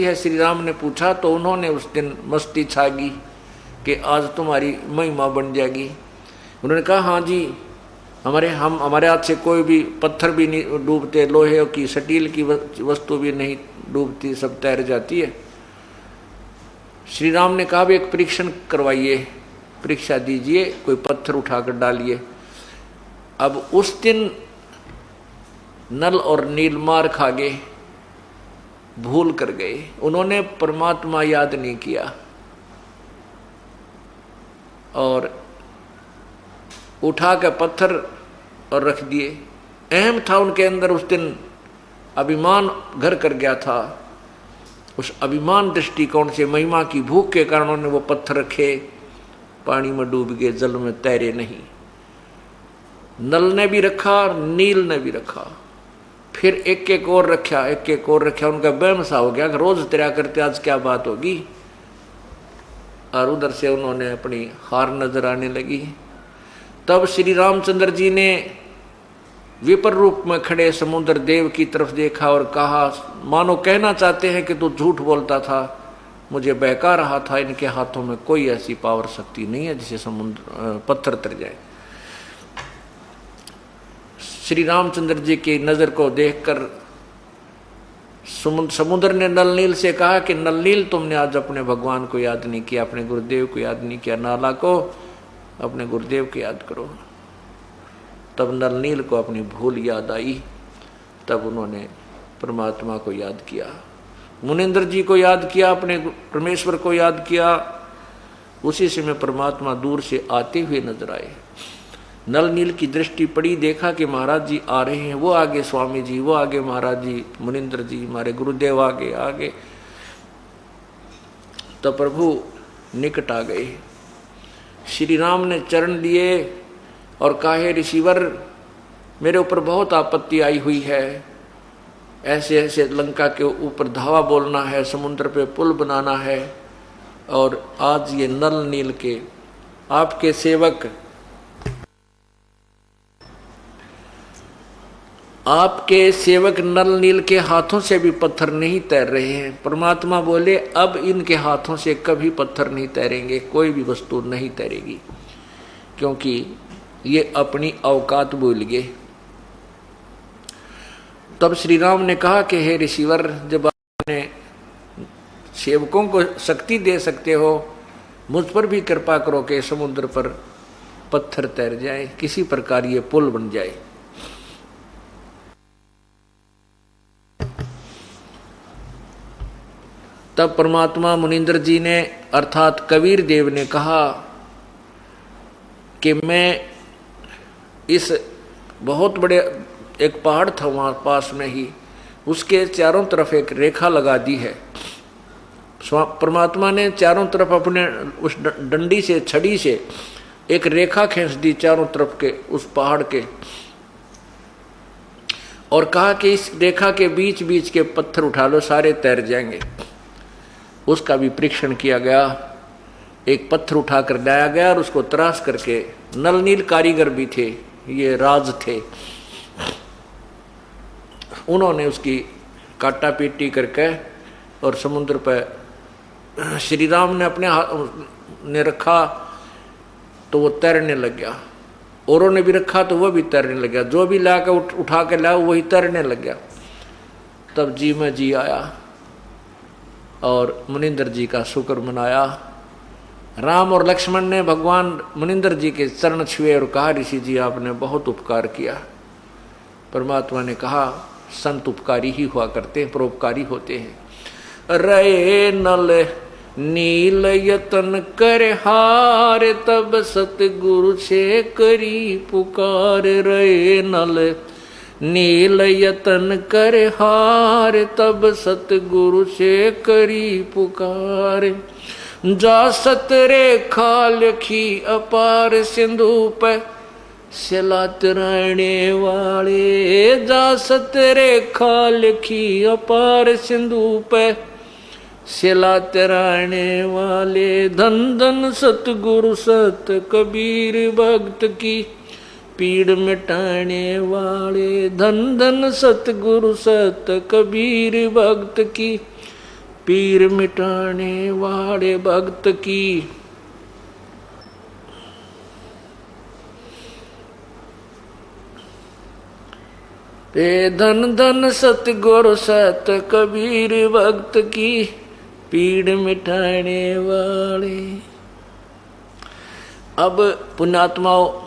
है? श्री राम ने पूछा तो उन्होंने उस दिन मस्ती छागी कि आज तुम्हारी महिमा बन जाएगी। उन्होंने कहा हाँ जी, हमारे हाथ से कोई भी पत्थर भी नहीं डूबते, लोहे की स्टील की वस्तु भी नहीं डूबती, सब तैर जाती है। श्री राम ने कहा भी एक परीक्षण करवाइए, परीक्षा दीजिए, कोई पत्थर उठाकर डालिए। अब उस दिन नल और नील मार खा गए, भूल कर गए, उन्होंने परमात्मा याद नहीं किया और उठा के पत्थर और रख दिए। अहम था उनके अंदर, उस दिन अभिमान घर कर गया था। उस अभिमान दृष्टिकोण से, महिमा की भूख के कारण उन्होंने वो पत्थर रखे, पानी में डूब गए, जल में तैरे नहीं। नल ने भी रखा, नील ने भी रखा, फिर एक एक और रखा, एक एक और रखा। उनका वहम सा हो गया कि रोज तेरा करते आज क्या बात होगी। और उधर से उन्होंने अपनी हार नजर आने लगी। तब श्री रामचंद्र जी ने विपर रूप में खड़े समुद्र देव की तरफ देखा और कहा, मानो कहना चाहते हैं कि तू झूठ बोलता था, मुझे बहका रहा था, इनके हाथों में कोई ऐसी पावर शक्ति नहीं है जिसे समुद्र पत्थर तर जाए। श्री रामचंद्र जी की नजर को देखकर समुद्र ने नल नील से कहा कि नल नील, तुमने आज अपने भगवान को याद नहीं किया, अपने गुरुदेव को याद नहीं किया, नाला को अपने गुरुदेव को याद करो। तब नल नील को अपनी भूल याद आई, तब उन्होंने परमात्मा को याद किया, मुनिंद्र जी को याद किया, अपने परमेश्वर को याद किया। उसी समय परमात्मा दूर से आते हुए नजर आए। नल नील की दृष्टि पड़ी, देखा कि महाराज जी आ रहे हैं, वो आगे स्वामी जी, वो आगे महाराज जी, मुनिंद्र जी, हमारे गुरुदेव आगे आगे। तो प्रभु निकट आ गए। श्री राम ने चरण लिए और कहे, ऋषिवर मेरे ऊपर बहुत आपत्ति आई हुई है, ऐसे ऐसे लंका के ऊपर धावा बोलना है, समुद्र पे पुल बनाना है, और आज ये नल नील के आपके सेवक, आपके सेवक नल नील के हाथों से भी पत्थर नहीं तैर रहे हैं। परमात्मा बोले, अब इनके हाथों से कभी पत्थर नहीं तैरेंगे, कोई भी वस्तु नहीं तैरेगी, क्योंकि ये अपनी औकात भूल गए। तब श्री राम ने कहा कि हे ऋषिवर, जब आपने सेवकों को शक्ति दे सकते हो, मुझ पर भी कृपा करो कि समुद्र पर पत्थर तैर जाए, किसी प्रकार ये पुल बन जाए। तब परमात्मा मुनिंद्र जी ने अर्थात कबीर देव ने कहा कि मैं इस बहुत बड़े एक पहाड़ था वहाँ पास में ही, उसके चारों तरफ एक रेखा लगा दी है। परमात्मा ने चारों तरफ अपने उस डंडी से, छड़ी से एक रेखा खींच दी चारों तरफ के उस पहाड़ के, और कहा कि इस रेखा के बीच बीच के पत्थर उठा लो, सारे तैर जाएंगे। उसका भी परीक्षण किया गया। एक पत्थर उठाकर लाया गया और उसको तराश करके, नल नील कारीगर भी थे, ये राज थे, उन्होंने उसकी काटा पीटी करके और समुद्र पर श्री राम ने अपने हाथ ने रखा तो वो तैरने लग गया, औरों ने भी रखा तो वो भी तैरने लग गया, जो भी ला कर उठा के लाया वही तैरने लग गया। तब जी में जी आया और मुनिंद्र जी का शुक्र मनाया। राम और लक्ष्मण ने भगवान मुनिंद्र जी के चरण छुए और कहा, ऋषि जी आपने बहुत उपकार किया। परमात्मा ने कहा, संत उपकारी ही हुआ करते हैं, परोपकारी होते हैं। रे नल नील यतन कर हार, तब सतगुरु से करी पुकार। रे नल नील यतन कर हार, तब सतगुरु से करी पुकार। जा सत रेखा लिखी अपार, सिंधु पे सिला तराने वाले। जा सत रेखा लिखी अपार, सिंधु पे सिला तराने वाले। धन धन सतगुरु सत कबीर भक्त की पीड़ मिटाने वाले। धन धन सतगुरु सत कबीर भक्त की पीर मिटाने वाले भक्त की। ते धन धन सतगुरु सत कबीर भक्त की पीड़ मिटाने वाले। अब पुण्यात्माओं,